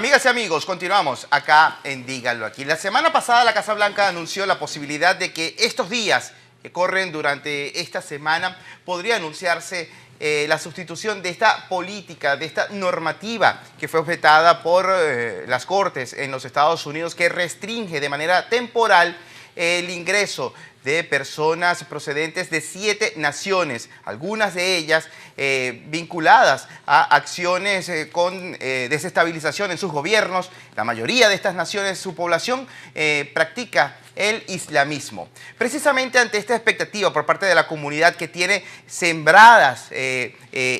Amigas y amigos, continuamos acá en Díganlo Aquí. La semana pasada la Casa Blanca anunció la posibilidad de que estos días que corren durante esta semana podría anunciarse la sustitución de esta política, de esta normativa que fue objetada por las Cortes en los Estados Unidos, que restringe de manera temporal el ingreso de personas procedentes de 7 naciones, algunas de ellas vinculadas a acciones con desestabilización en sus gobiernos. La mayoría de estas naciones, su población practica el islamismo. Precisamente ante esta expectativa por parte de la comunidad que tiene sembradas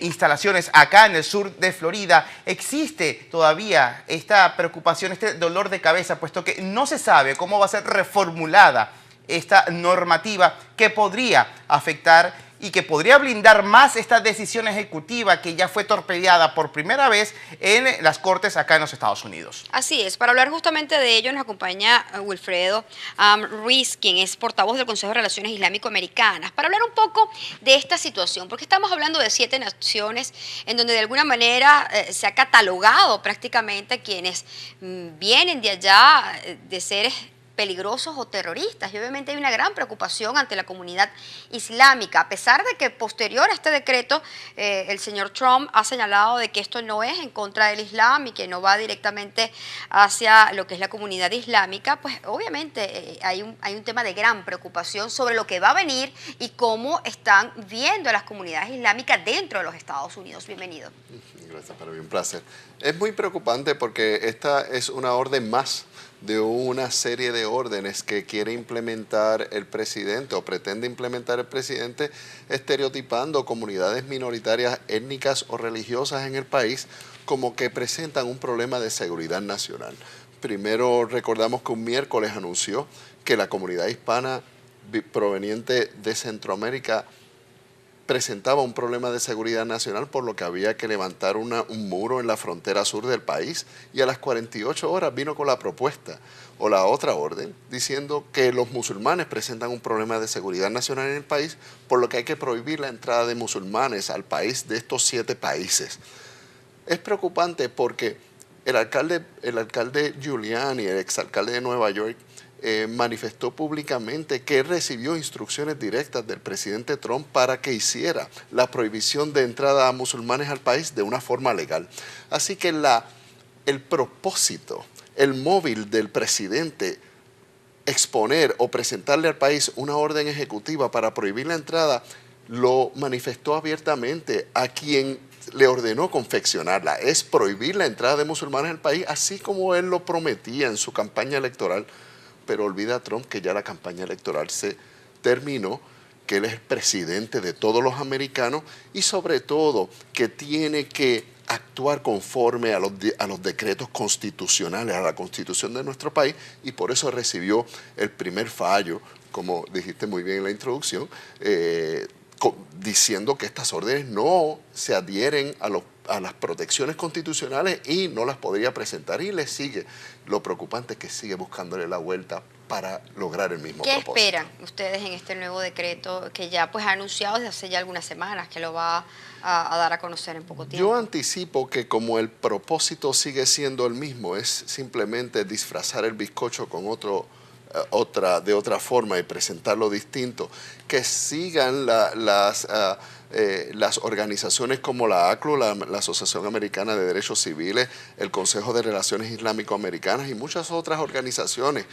instalaciones acá en el sur de Florida, existe todavía esta preocupación, este dolor de cabeza, puesto que no se sabe cómo va a ser reformulada esta normativa que podría afectar y que podría blindar más esta decisión ejecutiva que ya fue torpedeada por primera vez en las Cortes acá en los Estados Unidos. Así es, para hablar justamente de ello nos acompaña Wilfredo Ruiz, quien es portavoz del Consejo de Relaciones Islámico-Americanas, para hablar un poco de esta situación, porque estamos hablando de 7 naciones en donde de alguna manera se ha catalogado prácticamente quienes vienen de allá de seres peligrosos o terroristas, y obviamente hay una gran preocupación ante la comunidad islámica, a pesar de que posterior a este decreto el señor Trump ha señalado de que esto no es en contra del Islam y que no va directamente hacia lo que es la comunidad islámica. Pues obviamente hay un tema de gran preocupación sobre lo que va a venir y cómo están viendo a las comunidades islámicas dentro de los Estados Unidos. Bienvenido. Gracias, para mí un placer. Es muy preocupante porque esta es una orden más de una serie de órdenes que quiere implementar el presidente o pretende implementar el presidente, estereotipando comunidades minoritarias étnicas o religiosas en el país como que presentan un problema de seguridad nacional. Primero recordamos que un miércoles anunció que la comunidad hispana proveniente de Centroamérica presentaba un problema de seguridad nacional, por lo que había que levantar un muro en la frontera sur del país, y a las 48 horas vino con la propuesta o la otra orden diciendo que los musulmanes presentan un problema de seguridad nacional en el país, por lo que hay que prohibir la entrada de musulmanes al país de estos 7 países. Es preocupante porque el alcalde Giuliani, el exalcalde de Nueva York, manifestó públicamente que recibió instrucciones directas del presidente Trump para que hiciera la prohibición de entrada a musulmanes al país de una forma legal. Así que el propósito, el móvil del presidente, exponer o presentarle al país una orden ejecutiva para prohibir la entrada, lo manifestó abiertamente a quien le ordenó confeccionarla. Es prohibir la entrada de musulmanes al país, así como él lo prometía en su campaña electoral. Pero olvida Trump que ya la campaña electoral se terminó, que él es el presidente de todos los americanos y sobre todo que tiene que actuar conforme a los decretos constitucionales, a la constitución de nuestro país, y por eso recibió el primer fallo, como dijiste muy bien en la introducción, diciendo que estas órdenes no se adhieren a las protecciones constitucionales y no las podría presentar, y le sigue. Lo preocupante es que sigue buscándole la vuelta para lograr el mismo propósito. ¿Qué esperan ustedes en este nuevo decreto que ya pues ha anunciado desde hace ya algunas semanas que lo va a dar a conocer en poco tiempo? Yo anticipo que como el propósito sigue siendo el mismo, es simplemente disfrazar el bizcocho con de otra forma y presentarlo distinto, que sigan las organizaciones como la ACLU, la Asociación Americana de Derechos Civiles, el Consejo de Relaciones Islámico-Americanas y muchas otras organizaciones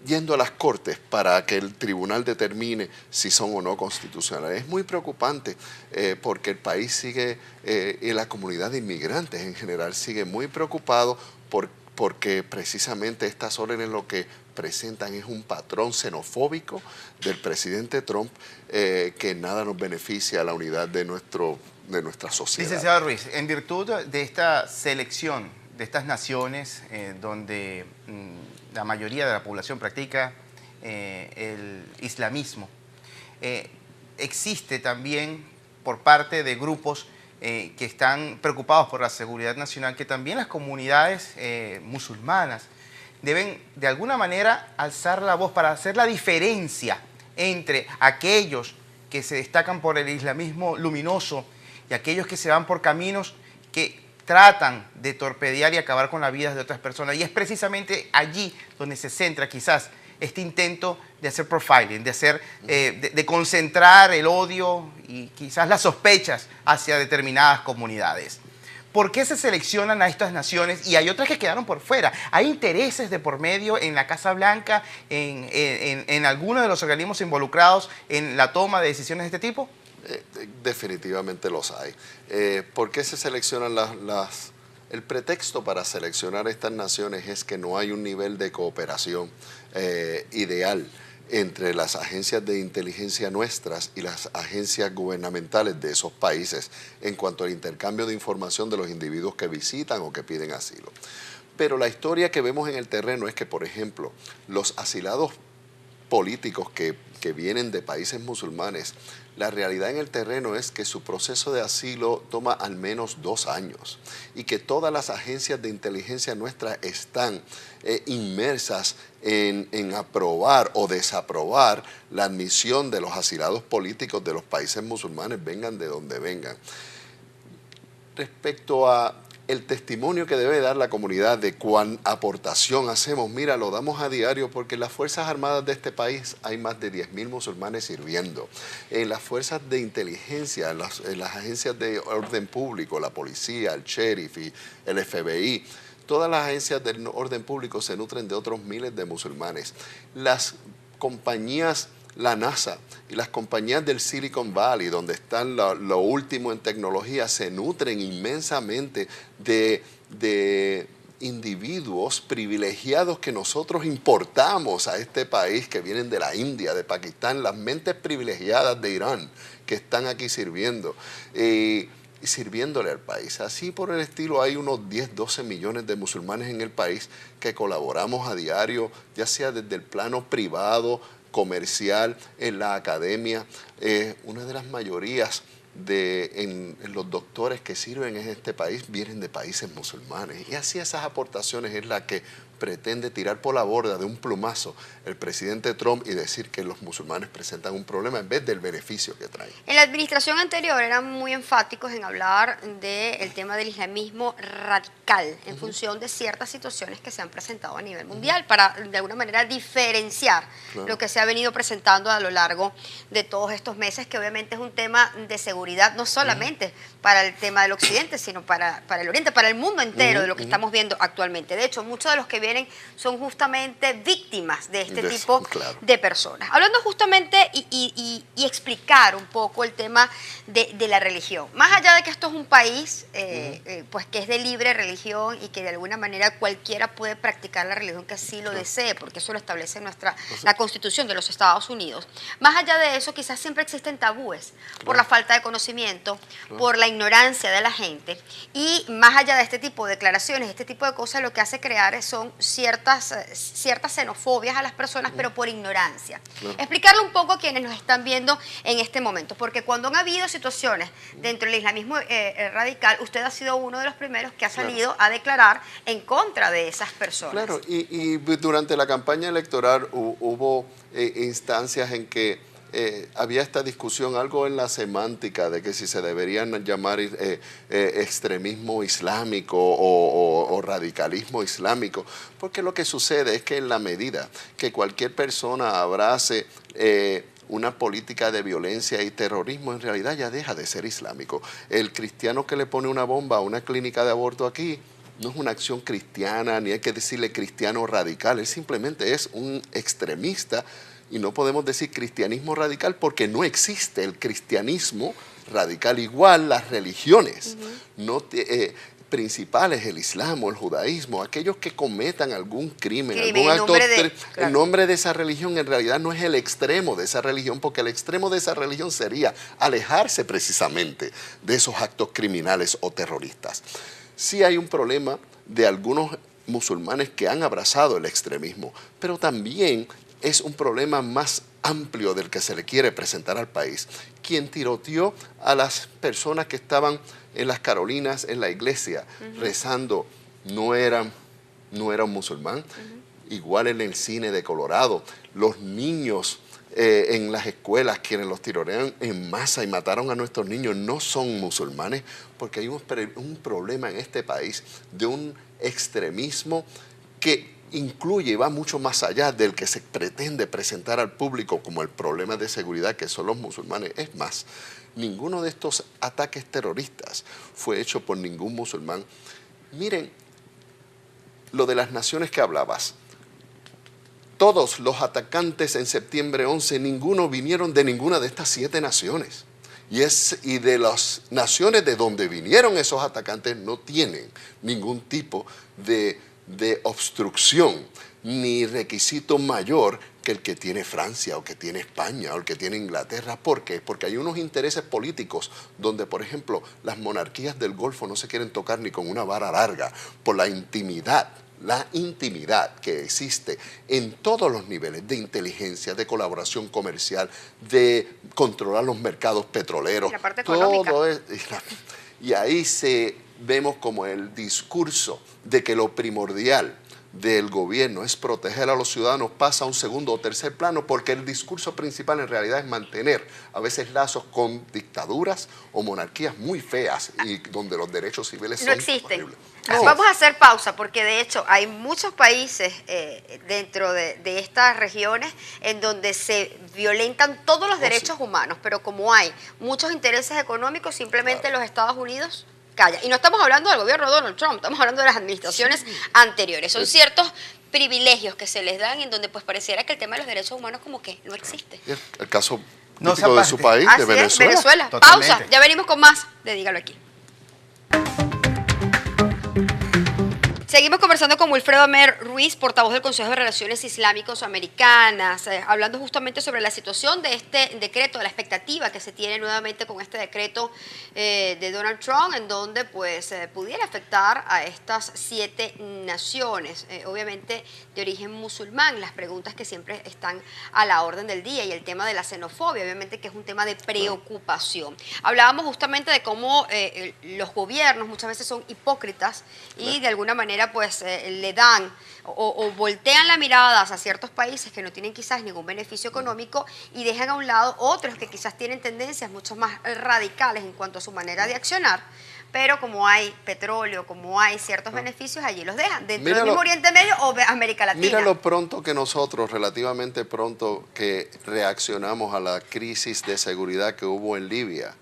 yendo a las Cortes para que el tribunal determine si son o no constitucionales. Es muy preocupante porque el país sigue, y la comunidad de inmigrantes en general sigue muy preocupado porque precisamente estas órdenes lo que presentan es un patrón xenofóbico del presidente Trump que nada nos beneficia a la unidad de nuestra sociedad. Licenciado Ruiz, en virtud de esta selección de estas naciones donde la mayoría de la población practica el islamismo, existe también por parte de grupos que están preocupados por la seguridad nacional, que también las comunidades musulmanas deben de alguna manera alzar la voz para hacer la diferencia entre aquellos que se destacan por el islamismo luminoso y aquellos que se van por caminos que tratan de torpedear y acabar con la vida de otras personas. Y es precisamente allí donde se centra quizás este intento de hacer profiling, de concentrar el odio y quizás las sospechas hacia determinadas comunidades. ¿Por qué se seleccionan a estas naciones y hay otras que quedaron por fuera? ¿Hay intereses de por medio en la Casa Blanca, en algunos de los organismos involucrados en la toma de decisiones de este tipo? Definitivamente los hay. ¿Por qué se seleccionan El pretexto para seleccionar estas naciones es que no hay un nivel de cooperación ideal entre las agencias de inteligencia nuestras y las agencias gubernamentales de esos países en cuanto al intercambio de información de los individuos que visitan o que piden asilo. Pero la historia que vemos en el terreno es que, por ejemplo, los asilados políticos que vienen de países musulmanes, la realidad en el terreno es que su proceso de asilo toma al menos 2 años y que todas las agencias de inteligencia nuestras están inmersas en aprobar o desaprobar la admisión de los asilados políticos de los países musulmanes, vengan de donde vengan. Respecto a el testimonio que debe dar la comunidad de cuán aportación hacemos, mira, lo damos a diario porque en las Fuerzas Armadas de este país hay más de 10.000 musulmanes sirviendo. En las fuerzas de inteligencia, en las agencias de orden público, la policía, el sheriff y el FBI, todas las agencias de orden público se nutren de otros miles de musulmanes. Las compañías, la NASA y las compañías del Silicon Valley, donde están lo último en tecnología, se nutren inmensamente de individuos privilegiados que nosotros importamos a este país, que vienen de la India, de Pakistán, las mentes privilegiadas de Irán que están aquí sirviendo. Y sirviéndole al país. Así por el estilo hay unos 10, 12 millones de musulmanes en el país que colaboramos a diario, ya sea desde el plano privado, comercial, en la academia. Una de las mayorías en los doctores que sirven en este país vienen de países musulmanes. Y así esas aportaciones es la que pretende tirar por la borda de un plumazo el presidente Trump y decir que los musulmanes presentan un problema en vez del beneficio que traen. En la administración anterior eran muy enfáticos en hablar del tema del islamismo radical en función de ciertas situaciones que se han presentado a nivel mundial para de alguna manera diferenciar lo que se ha venido presentando a lo largo de todos estos meses, que obviamente es un tema de seguridad no solamente para el tema del occidente, sino para el oriente, para el mundo entero de lo que estamos viendo actualmente. De hecho, muchos de los que vienen son justamente víctimas de este tipo de personas. Hablando justamente y explicar un poco el tema de la religión. Más allá de que esto es un país pues que es de libre religión y que de alguna manera cualquiera puede practicar la religión que así lo desee, porque eso lo establece la Constitución de los Estados Unidos. Más allá de eso, quizás siempre existen tabúes por la falta de conocimiento, por la ignorancia de la gente, y más allá de este tipo de declaraciones, este tipo de cosas, lo que hace crear son ciertas xenofobias a las personas, pero por ignorancia. Explicarle un poco a quienes nos están viendo en este momento, porque cuando han habido situaciones dentro del islamismo radical, usted ha sido uno de los primeros que ha salido a declarar en contra de esas personas. Claro, y durante la campaña electoral hubo instancias en que había esta discusión, algo en la semántica de que si se deberían llamar extremismo islámico o radicalismo islámico, porque lo que sucede es que en la medida que cualquier persona abrace una política de violencia y terrorismo, en realidad ya deja de ser islámico. El cristiano que le pone una bomba a una clínica de aborto aquí no es una acción cristiana, ni hay que decirle cristiano radical, él simplemente es un extremista. Y no podemos decir cristianismo radical porque no existe el cristianismo radical. Igual las religiones principales, el islam o el judaísmo, aquellos que cometan algún crimen, algún acto, el nombre de esa religión en realidad no es el extremo de esa religión, porque el extremo de esa religión sería alejarse precisamente de esos actos criminales o terroristas. Sí hay un problema de algunos musulmanes que han abrazado el extremismo, pero también es un problema más amplio del que se le quiere presentar al país. Quien tiroteó a las personas que estaban en las Carolinas, en la iglesia, rezando, no era un musulmán. Igual en el cine de Colorado, los niños en las escuelas, quienes los tirotean en masa y mataron a nuestros niños, no son musulmanes, porque hay un problema en este país de un extremismo que incluye y va mucho más allá del que se pretende presentar al público como el problema de seguridad que son los musulmanes. Es más, ninguno de estos ataques terroristas fue hecho por ningún musulmán. Miren, lo de las naciones que hablabas, todos los atacantes en septiembre 11, ninguno vinieron de ninguna de estas 7 naciones. Y de las naciones de donde vinieron esos atacantes no tienen ningún tipo de obstrucción ni requisito mayor que el que tiene Francia o que tiene España o el que tiene Inglaterra. ¿Por qué? Porque hay unos intereses políticos donde, por ejemplo, las monarquías del Golfo no se quieren tocar ni con una vara larga por la intimidad que existe en todos los niveles de inteligencia, de colaboración comercial, de controlar los mercados petroleros. Y la parte económica. Y ahí vemos como el discurso de que lo primordial del gobierno es proteger a los ciudadanos pasa a un segundo o tercer plano, porque el discurso principal en realidad es mantener a veces lazos con dictaduras o monarquías muy feas y donde los derechos civiles no existen. horribles. No. Vamos a hacer pausa porque de hecho hay muchos países dentro de estas regiones en donde se violentan todos los derechos humanos, pero como hay muchos intereses económicos, simplemente los Estados Unidos calla. Y no estamos hablando del gobierno de Donald Trump, estamos hablando de las administraciones anteriores. Son ciertos privilegios que se les dan en donde pues pareciera que el tema de los derechos humanos como que no existe. El caso No típico de su país, Así de Venezuela. es, Venezuela. Totalmente. Pausa, ya venimos con más de Dígalo Aquí. Seguimos conversando con Wilfredo Amer Ruiz, portavoz del Consejo de Relaciones Islámicos-Americanas, hablando justamente sobre la situación de este decreto, de la expectativa que se tiene nuevamente con este decreto de Donald Trump, en donde pues pudiera afectar a estas 7 naciones, obviamente de origen musulmán. Las preguntas que siempre están a la orden del día y el tema de la xenofobia, obviamente que es un tema de preocupación. Hablábamos justamente de cómo los gobiernos muchas veces son hipócritas y de alguna manera pues le dan o voltean la mirada hacia ciertos países que no tienen quizás ningún beneficio económico y dejan a un lado otros que quizás tienen tendencias mucho más radicales en cuanto a su manera de accionar, pero como hay petróleo, como hay ciertos beneficios, allí los dejan, dentro del mismo Oriente Medio o América Latina. Mira lo pronto que nosotros, relativamente pronto, que reaccionamos a la crisis de seguridad que hubo en Libia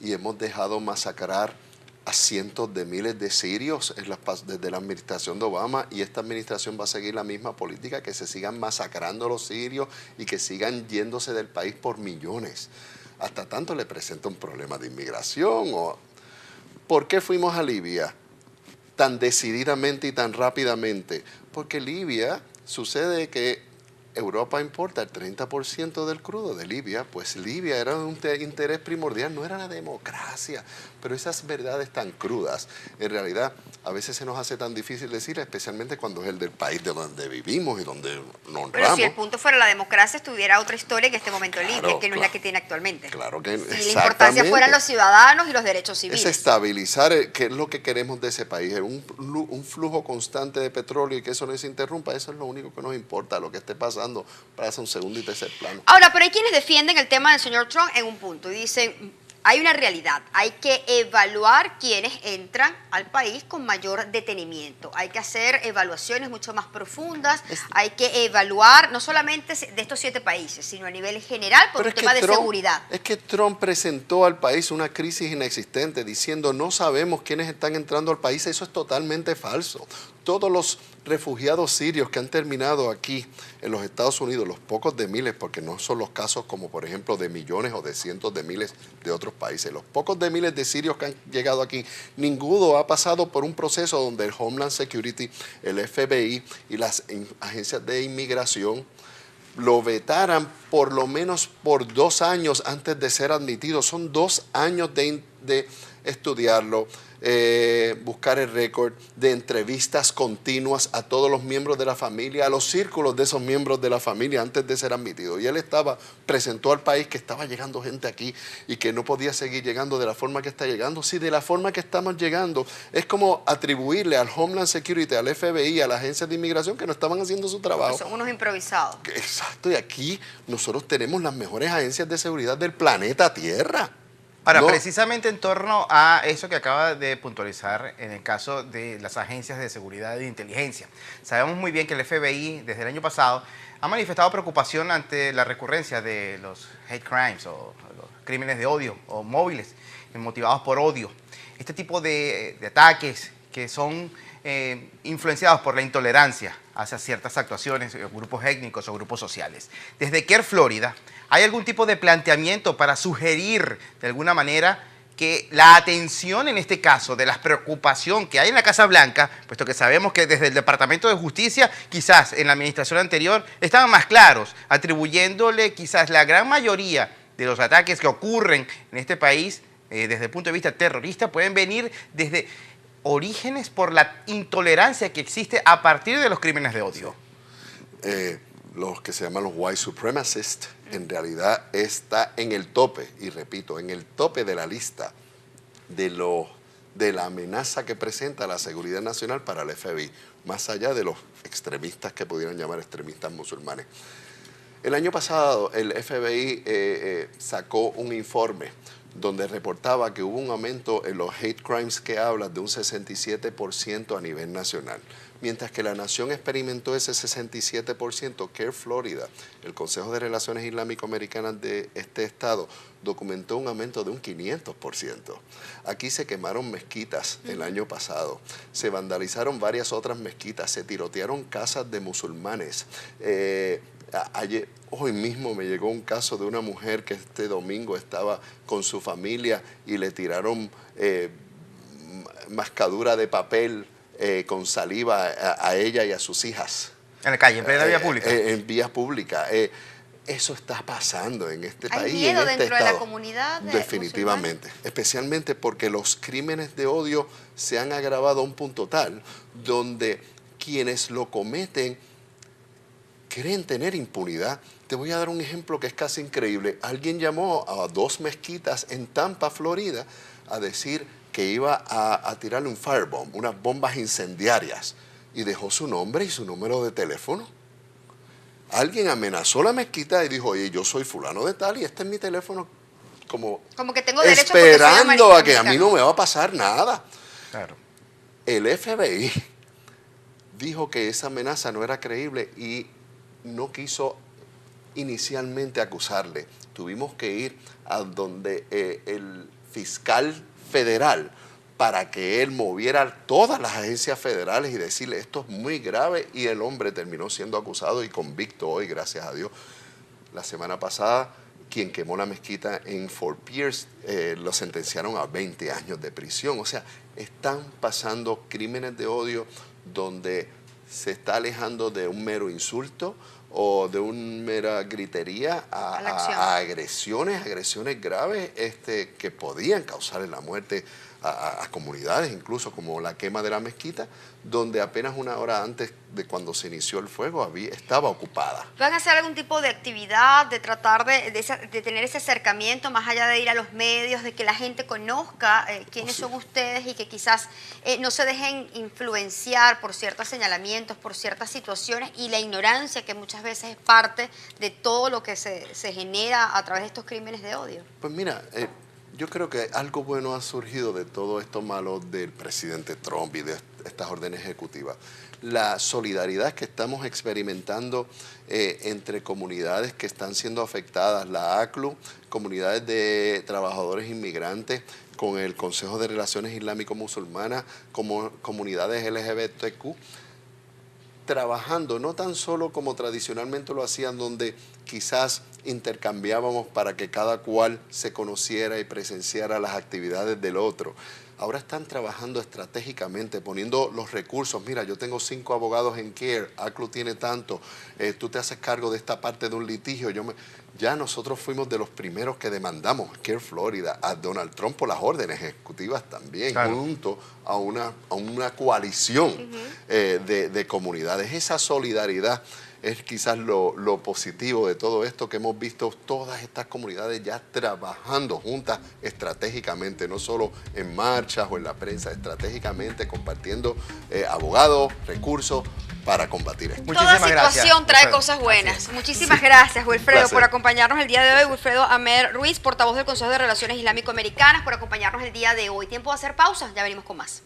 y hemos dejado masacrar a cientos de miles de sirios desde la administración de Obama, y esta administración va a seguir la misma política, que se sigan masacrando a los sirios y que sigan yéndose del país por millones. Hasta tanto le presenta un problema de inmigración. ¿Por qué fuimos a Libia tan decididamente y tan rápidamente? Porque Libia, sucede que Europa importa el 30% del crudo de Libia, pues Libia era un interés primordial, no era la democracia. Pero esas verdades tan crudas, en realidad, a veces se nos hace tan difícil decir, especialmente cuando es el del país de donde vivimos y donde nos honramos. Pero si el punto fuera la democracia, estuviera otra historia en este momento Claro, Libia, que no es la claro. que tiene actualmente. Claro que Si la importancia fueran los ciudadanos y los derechos civiles. Es estabilizar, qué es lo que queremos de ese país, un flujo constante de petróleo y que eso no se interrumpa. Eso es lo único que nos importa, lo que esté pasando pasa un segundo y tercer plano. Ahora, pero hay quienes defienden el tema del señor Trump en un punto y dicen, hay una realidad, hay que evaluar quienes entran al país con mayor detenimiento, hay que hacer evaluaciones mucho más profundas, hay que evaluar no solamente de estos 7 países, sino a nivel general por un tema de seguridad. Es que Trump presentó al país una crisis inexistente diciendo no sabemos quiénes están entrando al país. Eso es totalmente falso. Todos los refugiados sirios que han terminado aquí en los Estados Unidos, los pocos de miles, porque no son los casos como por ejemplo de millones o de cientos de miles de otros países, los pocos de miles de sirios que han llegado aquí, ninguno ha pasado por un proceso donde el Homeland Security, el FBI y las agencias de inmigración lo vetaran por lo menos por 2 años antes de ser admitido. Son 2 años de estudiarlo, buscar el récord de entrevistas continuas a todos los miembros de la familia, a los círculos de esos miembros de la familia antes de ser admitido. Y él presentó al país que estaba llegando gente aquí y que no podía seguir llegando de la forma que está llegando. Sí, de la forma que estamos llegando es como atribuirle al Homeland Security, al FBI, a la agencia de inmigración que no estaban haciendo su trabajo. Son unos improvisados. Exacto, y aquí nosotros tenemos las mejores agencias de seguridad del planeta Tierra. Ahora, No. precisamente en torno a eso que acaba de puntualizar en el caso de las agencias de seguridad y de inteligencia. Sabemos muy bien que el FBI desde el año pasado ha manifestado preocupación ante la recurrencia de los hate crimes o los crímenes de odio o móviles motivados por odio. Este tipo de ataques que son influenciados por la intolerancia hacia ciertas actuaciones, grupos étnicos o grupos sociales. Desde Kerr, Florida, ¿hay algún tipo de planteamiento para sugerir de alguna manera que la atención en este caso de la preocupación que hay en la Casa Blanca, puesto que sabemos que desde el Departamento de Justicia, quizás en la administración anterior, estaban más claros, atribuyéndole quizás la gran mayoría de los ataques que ocurren en este país desde el punto de vista terrorista, pueden venir desde orígenes por la intolerancia que existe a partir de los crímenes de odio? Los que se llaman los white supremacists, en realidad está en el tope, y repito, en el tope de la lista de la amenaza que presenta la seguridad nacional para el FBI, más allá de los extremistas que pudieran llamar extremistas musulmanes. El año pasado el FBI sacó un informe donde reportaba que hubo un aumento en los hate crimes que hablan de un 67% a nivel nacional. Mientras que la nación experimentó ese 67%, Kerr, Florida, el Consejo de Relaciones Islámico-Americanas de este estado, documentó un aumento de un 500%. Aquí se quemaron mezquitas el año pasado, se vandalizaron varias otras mezquitas, se tirotearon casas de musulmanes. Hoy mismo me llegó un caso de una mujer que este domingo estaba con su familia y le tiraron mascadura de papel con saliva a ella y a sus hijas. En la calle, en plena vía pública. En vías públicas. Eso está pasando en este país. ¿Hay miedo en este dentro de la estado. comunidad Definitivamente. musulmana? Especialmente porque los crímenes de odio se han agravado a un punto tal donde quienes lo cometen creen tener impunidad. Te voy a dar un ejemplo que es casi increíble. Alguien llamó a 2 mezquitas en Tampa, Florida, a decir que iba a tirarle un firebomb, unas bombas incendiarias, y dejó su nombre y su número de teléfono. Alguien amenazó la mezquita y dijo, oye, yo soy fulano de tal y este es mi teléfono, como que tengo derecho porque soy esperando a que a mí americano. no me va a pasar nada. Claro. El FBI dijo que esa amenaza no era creíble y no quiso inicialmente acusarle. Tuvimos que ir a donde el fiscal federal para que él moviera todas las agencias federales y decirle esto es muy grave, y el hombre terminó siendo acusado y convicto hoy, gracias a Dios. La semana pasada, quien quemó la mezquita en Fort Pierce lo sentenciaron a 20 años de prisión. O sea, están pasando crímenes de odio donde se está alejando de un mero insulto o de una mera gritería a agresiones graves que podían causarle la muerte a comunidades, incluso como la quema de la mezquita, donde apenas una hora antes de cuando se inició el fuego estaba ocupada. ¿Van a hacer algún tipo de actividad, de tratar de tener ese acercamiento, más allá de ir a los medios, de que la gente conozca quiénes son ustedes y que quizás no se dejen influenciar por ciertos señalamientos, por ciertas situaciones y la ignorancia que muchas veces es parte de todo lo que se genera a través de estos crímenes de odio? Pues mira, yo creo que algo bueno ha surgido de todo esto malo del presidente Trump y de estas órdenes ejecutivas. La solidaridad que estamos experimentando entre comunidades que están siendo afectadas, la ACLU, comunidades de trabajadores inmigrantes, con el Consejo de Relaciones Islámico-Musulmanas, como comunidades LGBTQ, trabajando no tan solo como tradicionalmente lo hacían, donde quizás intercambiábamos para que cada cual se conociera y presenciara las actividades del otro. Ahora están trabajando estratégicamente, poniendo los recursos. Mira, yo tengo 5 abogados en CARE, ACLU tiene tanto, tú te haces cargo de esta parte de un litigio. ya nosotros fuimos de los primeros que demandamos Care Florida a Donald Trump por las órdenes ejecutivas también, claro, junto a una coalición de comunidades. Esa solidaridad es quizás lo positivo de todo esto, que hemos visto todas estas comunidades ya trabajando juntas estratégicamente, no solo en marchas o en la prensa, estratégicamente compartiendo abogados, recursos para combatir esto. Toda Muchísimas situación gracias, trae Wilfredo. cosas buenas. Así es. Muchísimas gracias, Wilfredo, Placer. por acompañarnos el día de hoy. Wilfredo Amer Ruiz, portavoz del Consejo de Relaciones Islámico-Americanas, por acompañarnos el día de hoy. Tiempo de hacer pausa, ya venimos con más.